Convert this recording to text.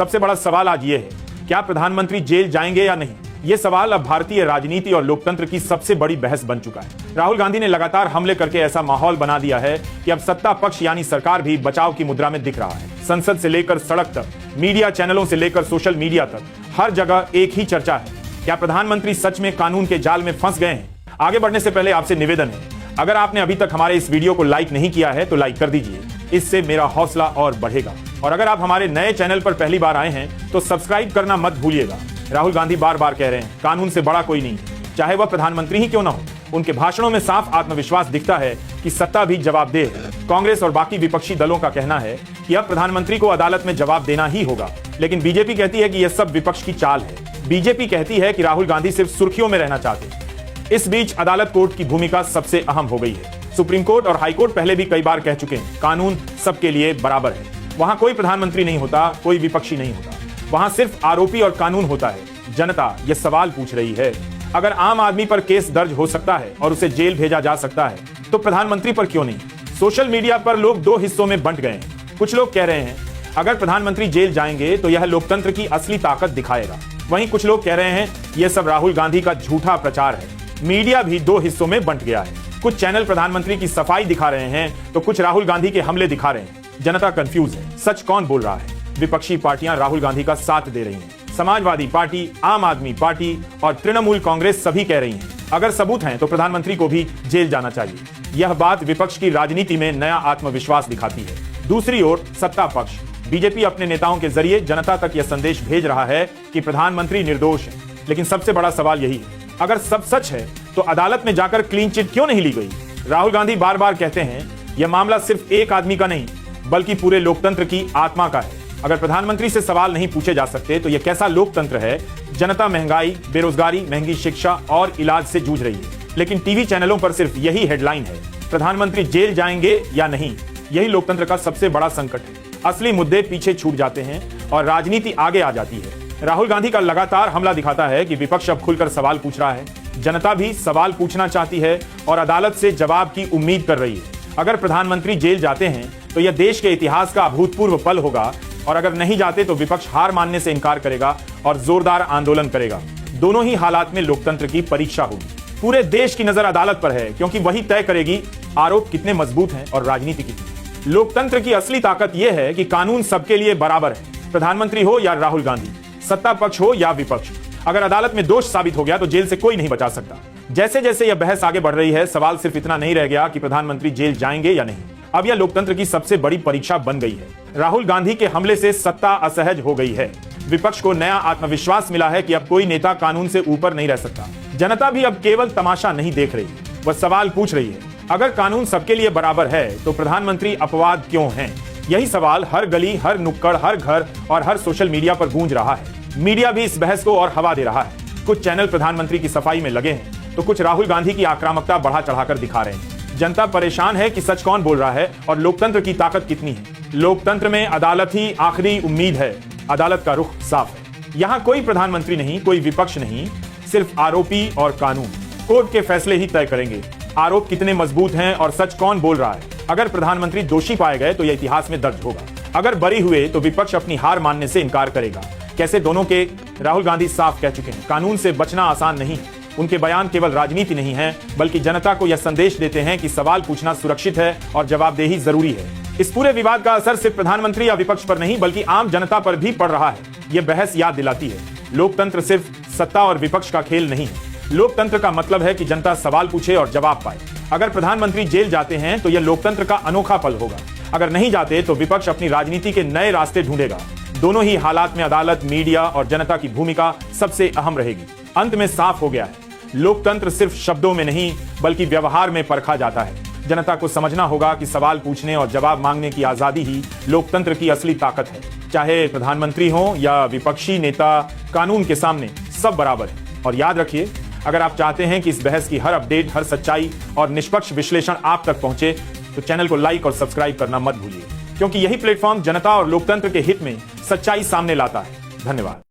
सबसे बड़ा सवाल आज ये है, क्या प्रधानमंत्री जेल जाएंगे या नहीं? ये सवाल अब भारतीय राजनीति और लोकतंत्र की सबसे बड़ी बहस बन चुका है। राहुल गांधी ने लगातार हमले करके ऐसा माहौल बना दिया है कि अब सत्ता पक्ष यानी सरकार भी बचाव की मुद्रा में दिख रहा है। संसद से लेकर सड़क तक, मीडिया चैनलों से लेकर सोशल मीडिया तक, हर जगह एक ही चर्चा है, क्या प्रधानमंत्री सच में कानून के जाल में फंस गए हैं? आगे बढ़ने से पहले आपसे निवेदन है, अगर आपने अभी तक हमारे इस वीडियो को लाइक नहीं किया है तो लाइक कर दीजिए, इससे मेरा हौसला और बढ़ेगा। और अगर आप हमारे नए चैनल पर पहली बार आए हैं तो सब्सक्राइब करना मत भूलिएगा। राहुल गांधी बार बार कह रहे हैं, कानून से बड़ा कोई नहीं है, चाहे वह प्रधानमंत्री ही क्यों ना हो। उनके भाषणों में साफ आत्मविश्वास दिखता है कि सत्ता भी जवाबदेह है। कांग्रेस और बाकी विपक्षी दलों का कहना है कि अब प्रधानमंत्री को अदालत में जवाब देना ही होगा, लेकिन बीजेपी कहती है कि यह सब विपक्ष की चाल है। बीजेपी कहती है कि राहुल गांधी सिर्फ सुर्खियों में रहना चाहते हैं। इस बीच अदालत कोर्ट की भूमिका सबसे अहम हो गई है। सुप्रीम कोर्ट और हाई कोर्ट पहले भी कई बार कह चुके हैं, कानून सबके लिए बराबर है। वहां कोई प्रधानमंत्री नहीं होता, कोई विपक्षी नहीं होता, वहां सिर्फ आरोपी और कानून होता है। जनता यह सवाल पूछ रही है, अगर आम आदमी पर केस दर्ज हो सकता है और उसे जेल भेजा जा सकता है तो प्रधानमंत्री पर क्यों नहीं? सोशल मीडिया पर लोग दो हिस्सों में बंट गए हैं। कुछ लोग कह रहे हैं, अगर प्रधानमंत्री जेल जाएंगे तो यह लोकतंत्र की असली ताकत दिखाएगा। वहीं कुछ लोग कह रहे हैं, यह सब राहुल गांधी का झूठा प्रचार है। मीडिया भी दो हिस्सों में बंट गया है। कुछ चैनल प्रधानमंत्री की सफाई दिखा रहे हैं तो कुछ राहुल गांधी के हमले दिखा रहे हैं। जनता कंफ्यूज है, सच कौन बोल रहा है? विपक्षी पार्टियां राहुल गांधी का साथ दे रही हैं। समाजवादी पार्टी, आम आदमी पार्टी और तृणमूल कांग्रेस सभी कह रही हैं, अगर सबूत हैं तो प्रधानमंत्री को भी जेल जाना चाहिए। यह बात विपक्ष की राजनीति में नया आत्मविश्वास दिखाती है। दूसरी ओर सत्ता पक्ष बीजेपी अपने नेताओं के जरिए जनता तक यह संदेश भेज रहा है कि प्रधानमंत्री निर्दोष है। लेकिन सबसे बड़ा सवाल यही है, अगर सब सच है तो अदालत में जाकर क्लीन चिट क्यों नहीं ली गई? राहुल गांधी बार बार कहते हैं, यह मामला सिर्फ एक आदमी का नहीं बल्कि पूरे लोकतंत्र की आत्मा का है। अगर प्रधानमंत्री से सवाल नहीं पूछे जा सकते तो यह कैसा लोकतंत्र है? जनता महंगाई, बेरोजगारी, महंगी शिक्षा और इलाज से जूझ रही है, लेकिन टीवी चैनलों पर सिर्फ यही हेडलाइन है, प्रधानमंत्री जेल जाएंगे या नहीं। यही लोकतंत्र का सबसे बड़ा संकट है। असली मुद्दे पीछे छूट जाते हैं और राजनीति आगे आ जाती है। राहुल गांधी का लगातार हमला दिखाता है कि विपक्ष अब खुलकर सवाल पूछ रहा है। जनता भी सवाल पूछना चाहती है और अदालत से जवाब की उम्मीद कर रही है। अगर प्रधानमंत्री जेल जाते हैं तो यह देश के इतिहास का अभूतपूर्व पल होगा, और अगर नहीं जाते तो विपक्ष हार मानने से इनकार करेगा और जोरदार आंदोलन करेगा। दोनों ही हालात में लोकतंत्र की परीक्षा होगी। पूरे देश की नजर अदालत पर है, क्योंकि वही तय करेगी आरोप कितने मजबूत हैं और राजनीति कितनी। लोकतंत्र की असली ताकत यह है कि कानून सबके लिए बराबर है, प्रधानमंत्री हो या राहुल गांधी, सत्ता पक्ष हो या विपक्ष। अगर अदालत में दोष साबित हो गया तो जेल से कोई नहीं बचा सकता। जैसे जैसे यह बहस आगे बढ़ रही है, सवाल सिर्फ इतना नहीं रह गया कि प्रधानमंत्री जेल जाएंगे या नहीं। अब यह लोकतंत्र की सबसे बड़ी परीक्षा बन गई है। राहुल गांधी के हमले से सत्ता असहज हो गई है। विपक्ष को नया आत्मविश्वास मिला है कि अब कोई नेता कानून से ऊपर नहीं रह सकता। जनता भी अब केवल तमाशा नहीं देख रही, वह सवाल पूछ रही है, अगर कानून सबके लिए बराबर है तो प्रधानमंत्री अपवाद क्यों हैं? यही सवाल हर गली, हर नुक्कड़, हर घर और हर सोशल मीडिया पर गूंज रहा है। मीडिया भी इस बहस को और हवा दे रहा है। कुछ चैनल प्रधानमंत्री की सफाई में लगे हैं तो कुछ राहुल गांधी की आक्रामकता बढ़ा चढ़ाकर दिखा रहे हैं। जनता परेशान है कि सच कौन बोल रहा है और लोकतंत्र की ताकत कितनी है। लोकतंत्र में अदालत ही आखिरी उम्मीद है। अदालत का रुख साफ है। यहाँ कोई प्रधानमंत्री नहीं, कोई विपक्ष नहीं, सिर्फ आरोपी और कानून। कोर्ट के फैसले ही तय करेंगे आरोप कितने मजबूत हैं और सच कौन बोल रहा है। अगर प्रधानमंत्री दोषी पाए गए तो यह इतिहास में दर्ज होगा। अगर बरी हुए तो विपक्ष अपनी हार मानने से इनकार करेगा। कैसे दोनों के राहुल गांधी साफ कह चुके हैं, कानून से बचना आसान नहीं। उनके बयान केवल राजनीति नहीं है, बल्कि जनता को यह संदेश देते हैं कि सवाल पूछना सुरक्षित है और जवाबदेही जरूरी है। इस पूरे विवाद का असर सिर्फ प्रधानमंत्री या विपक्ष पर नहीं बल्कि आम जनता पर भी पड़ रहा है। यह बहस याद दिलाती है, लोकतंत्र सिर्फ सत्ता और विपक्ष का खेल नहीं है। लोकतंत्र का मतलब है कि जनता सवाल पूछे और जवाब पाए। अगर प्रधानमंत्री जेल जाते हैं तो यह लोकतंत्र का अनोखा पल होगा। अगर नहीं जाते तो विपक्ष अपनी राजनीति के नए रास्ते ढूंढेगा। दोनों ही हालात में अदालत, मीडिया और जनता की भूमिका सबसे अहम रहेगी। अंत में साफ हो गया है, लोकतंत्र सिर्फ शब्दों में नहीं बल्कि व्यवहार में परखा जाता है। जनता को समझना होगा कि सवाल पूछने और जवाब मांगने की आजादी ही लोकतंत्र की असली ताकत है। चाहे प्रधानमंत्री हो या विपक्षी नेता, कानून के सामने सब बराबर है। और याद रखिए, अगर आप चाहते हैं कि इस बहस की हर अपडेट, हर सच्चाई और निष्पक्ष विश्लेषण आप तक पहुंचे तो चैनल को लाइक और सब्सक्राइब करना मत भूलिए, क्योंकि यही प्लेटफॉर्म जनता और लोकतंत्र के हित में सच्चाई सामने लाता है। धन्यवाद।